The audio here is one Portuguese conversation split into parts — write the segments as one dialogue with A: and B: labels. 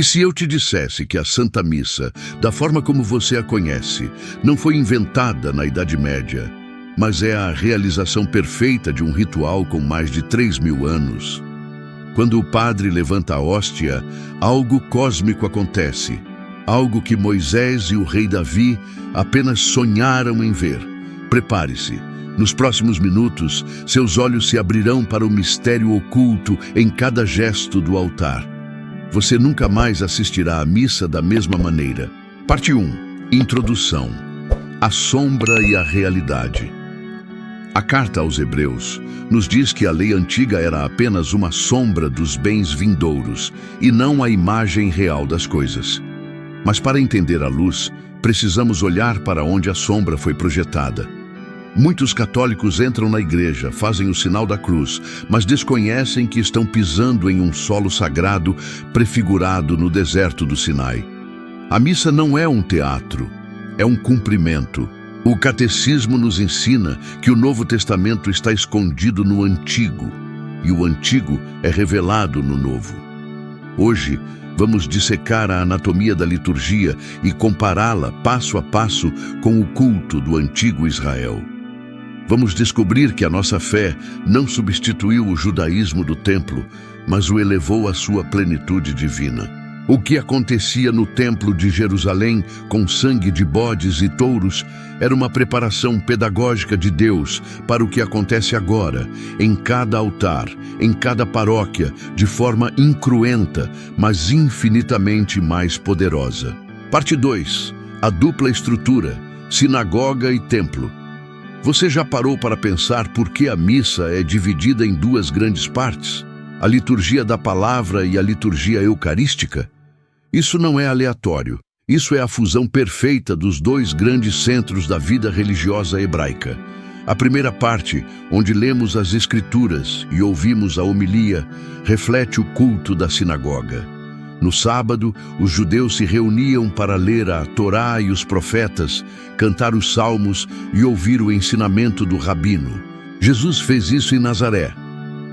A: E se eu te dissesse que a Santa Missa, da forma como você a conhece, não foi inventada na Idade Média, mas é a realização perfeita de um ritual com mais de 3.000 anos? Quando o padre levanta a hóstia, algo cósmico acontece, algo que Moisés e o rei Davi apenas sonharam em ver. Prepare-se. Nos próximos minutos, seus olhos se abrirão para o mistério oculto em cada gesto do altar. Você nunca mais assistirá à missa da mesma maneira. Parte 1. Introdução. A sombra e a realidade. A carta aos Hebreus nos diz que a lei antiga era apenas uma sombra dos bens vindouros e não a imagem real das coisas. Mas para entender a luz, precisamos olhar para onde a sombra foi projetada. Muitos católicos entram na igreja, fazem o sinal da cruz, mas desconhecem que estão pisando em um solo sagrado prefigurado no deserto do Sinai. A missa não é um teatro, é um cumprimento. O catecismo nos ensina que o Novo Testamento está escondido no Antigo, e o Antigo é revelado no Novo. Hoje, vamos dissecar a anatomia da liturgia e compará-la passo a passo com o culto do antigo Israel. Vamos descobrir que a nossa fé não substituiu o judaísmo do templo, mas o elevou à sua plenitude divina. O que acontecia no templo de Jerusalém com sangue de bodes e touros era uma preparação pedagógica de Deus para o que acontece agora, em cada altar, em cada paróquia, de forma incruenta, mas infinitamente mais poderosa. Parte 2. A dupla estrutura, sinagoga e templo. Você já parou para pensar por que a missa é dividida em duas grandes partes? A liturgia da palavra e a liturgia eucarística? Isso não é aleatório. Isso é a fusão perfeita dos dois grandes centros da vida religiosa hebraica. A primeira parte, onde lemos as Escrituras e ouvimos a homilia, reflete o culto da sinagoga. No sábado, os judeus se reuniam para ler a Torá e os profetas, cantar os salmos e ouvir o ensinamento do rabino. Jesus fez isso em Nazaré.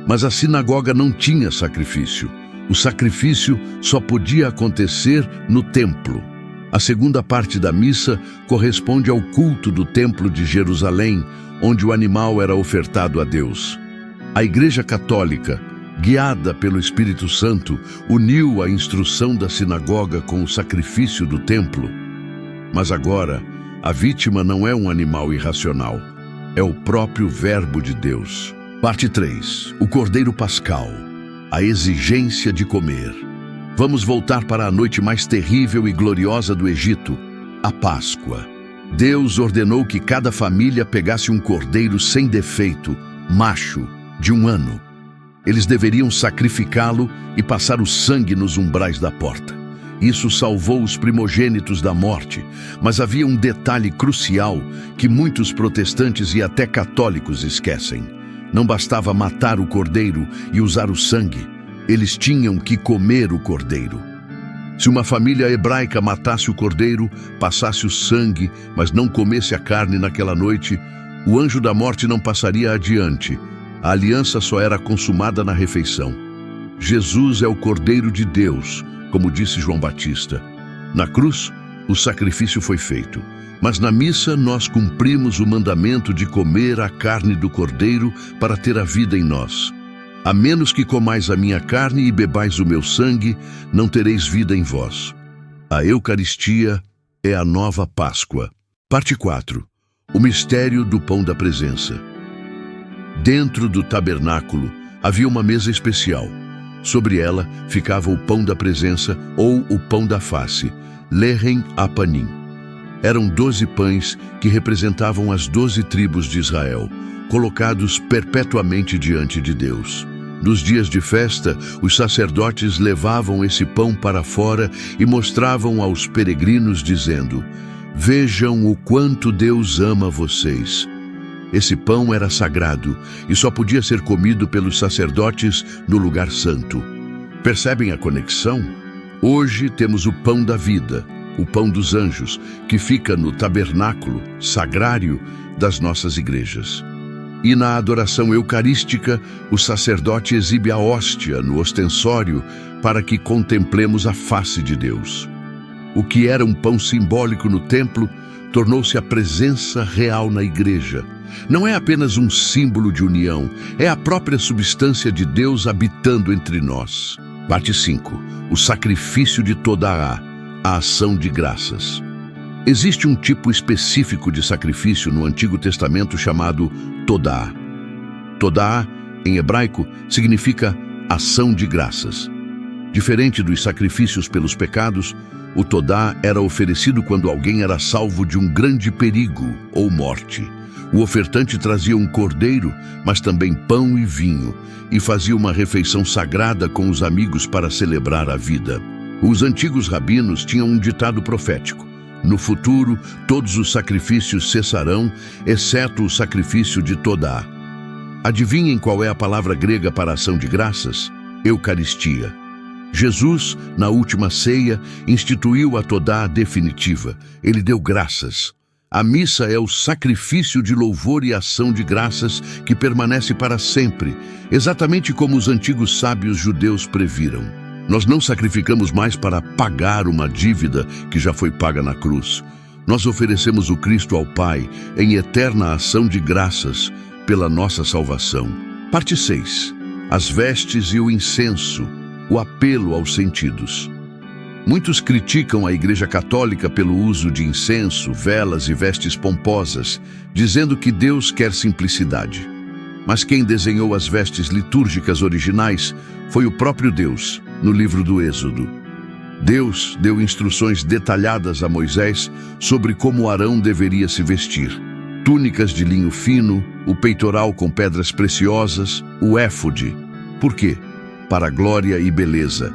A: Mas a sinagoga não tinha sacrifício. O sacrifício só podia acontecer no templo. A segunda parte da missa corresponde ao culto do templo de Jerusalém, onde o animal era ofertado a Deus. A Igreja Católica, guiada pelo Espírito Santo, uniu a instrução da sinagoga com o sacrifício do templo. Mas agora, a vítima não é um animal irracional, é o próprio Verbo de Deus. Parte 3. O Cordeiro Pascal. A exigência de comer. Vamos voltar para a noite mais terrível e gloriosa do Egito, a Páscoa. Deus ordenou que cada família pegasse um cordeiro sem defeito, macho, de 1 ano. Eles deveriam sacrificá-lo e passar o sangue nos umbrais da porta. Isso salvou os primogênitos da morte, mas havia um detalhe crucial que muitos protestantes e até católicos esquecem. Não bastava matar o cordeiro e usar o sangue, eles tinham que comer o cordeiro. Se uma família hebraica matasse o cordeiro, passasse o sangue, mas não comesse a carne naquela noite, o anjo da morte não passaria adiante. A aliança só era consumada na refeição. Jesus é o Cordeiro de Deus, como disse João Batista. Na cruz, o sacrifício foi feito. Mas na missa nós cumprimos o mandamento de comer a carne do Cordeiro para ter a vida em nós. A menos que comais a minha carne e bebais o meu sangue, não tereis vida em vós. A Eucaristia é a nova Páscoa. Parte 4. O mistério do pão da presença. Dentro do tabernáculo havia uma mesa especial. Sobre ela ficava o pão da presença ou o pão da face, Lechem Apanim. Eram 12 pães que representavam as 12 tribos de Israel, colocados perpetuamente diante de Deus. Nos dias de festa, os sacerdotes levavam esse pão para fora e mostravam aos peregrinos, dizendo: "Vejam o quanto Deus ama vocês." Esse pão era sagrado e só podia ser comido pelos sacerdotes no lugar santo. Percebem a conexão? Hoje temos o pão da vida, o pão dos anjos, que fica no tabernáculo sagrário das nossas igrejas. E na adoração eucarística, o sacerdote exibe a hóstia no ostensório para que contemplemos a face de Deus. O que era um pão simbólico no templo tornou-se a presença real na igreja. Não é apenas um símbolo de união, é a própria substância de Deus habitando entre nós. Parte 5. O sacrifício de Todá, a ação de graças. Existe um tipo específico de sacrifício no Antigo Testamento chamado Todá. Todá, em hebraico, significa ação de graças. Diferente dos sacrifícios pelos pecados, o Todá era oferecido quando alguém era salvo de um grande perigo ou morte. O ofertante trazia um cordeiro, mas também pão e vinho, e fazia uma refeição sagrada com os amigos para celebrar a vida. Os antigos rabinos tinham um ditado profético: no futuro, todos os sacrifícios cessarão, exceto o sacrifício de Todá. Adivinhem qual é a palavra grega para ação de graças? Eucaristia. Jesus, na última ceia, instituiu a Todá definitiva. Ele deu graças. A missa é o sacrifício de louvor e ação de graças que permanece para sempre, exatamente como os antigos sábios judeus previram. Nós não sacrificamos mais para pagar uma dívida que já foi paga na cruz. Nós oferecemos o Cristo ao Pai em eterna ação de graças pela nossa salvação. Parte 6. As vestes e o incenso, o apelo aos sentidos. Muitos criticam a Igreja Católica pelo uso de incenso, velas e vestes pomposas, dizendo que Deus quer simplicidade. Mas quem desenhou as vestes litúrgicas originais foi o próprio Deus, no livro do Êxodo. Deus deu instruções detalhadas a Moisés sobre como Arão deveria se vestir. Túnicas de linho fino, o peitoral com pedras preciosas, o éfode. Por quê? Para glória e beleza,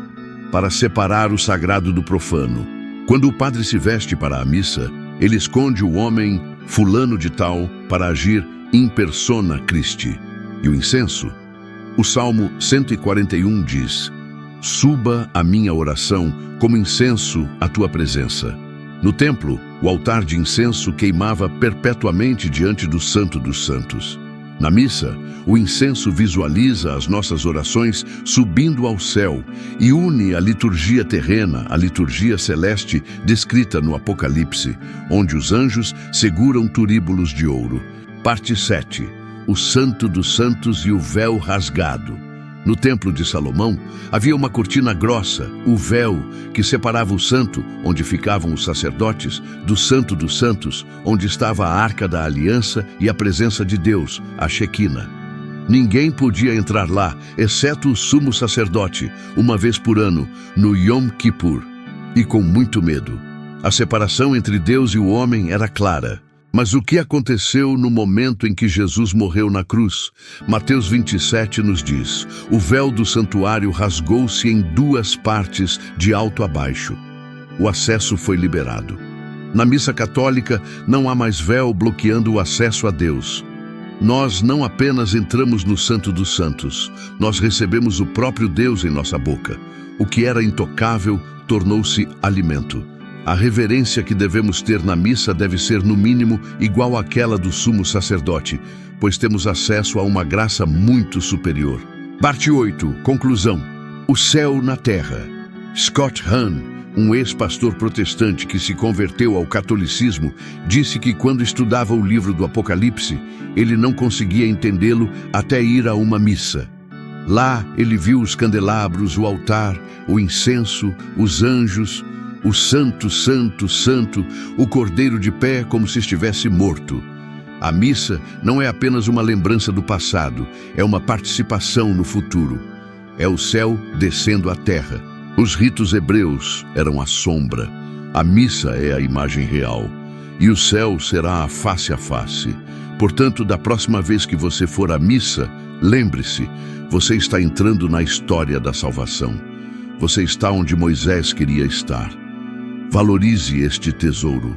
A: para separar o sagrado do profano. Quando o padre se veste para a missa, ele esconde o homem fulano de tal para agir in persona Christi. E o incenso? O Salmo 141 diz: suba a minha oração como incenso à tua presença. No templo, o altar de incenso queimava perpetuamente diante do Santo dos Santos. Na missa, o incenso visualiza as nossas orações subindo ao céu e une a liturgia terrena à liturgia celeste descrita no Apocalipse, onde os anjos seguram turíbulos de ouro. Parte 7. O Santo dos Santos e o véu rasgado. No Templo de Salomão, havia uma cortina grossa, o véu, que separava o santo, onde ficavam os sacerdotes, do Santo dos Santos, onde estava a Arca da Aliança e a presença de Deus, a Shequina. Ninguém podia entrar lá, exceto o sumo sacerdote, uma vez por ano, no Yom Kippur, e com muito medo. A separação entre Deus e o homem era clara. Mas o que aconteceu no momento em que Jesus morreu na cruz? Mateus 27 nos diz: o véu do santuário rasgou-se em duas partes, de alto a baixo. O acesso foi liberado. Na missa católica, não há mais véu bloqueando o acesso a Deus. Nós não apenas entramos no Santo dos Santos, nós recebemos o próprio Deus em nossa boca. O que era intocável tornou-se alimento. A reverência que devemos ter na missa deve ser, no mínimo, igual àquela do sumo sacerdote, pois temos acesso a uma graça muito superior. Parte 8. Conclusão. O céu na terra. Scott Hahn, um ex-pastor protestante que se converteu ao catolicismo, disse que quando estudava o livro do Apocalipse, ele não conseguia entendê-lo até ir a uma missa. Lá ele viu os candelabros, o altar, o incenso, os anjos, o santo, santo, santo, o cordeiro de pé como se estivesse morto. A missa não é apenas uma lembrança do passado, é uma participação no futuro. É o céu descendo à terra. Os ritos hebreus eram a sombra. A missa é a imagem real. E o céu será a face. Portanto, da próxima vez que você for à missa, lembre-se, você está entrando na história da salvação. Você está onde Moisés queria estar. Valorize este tesouro.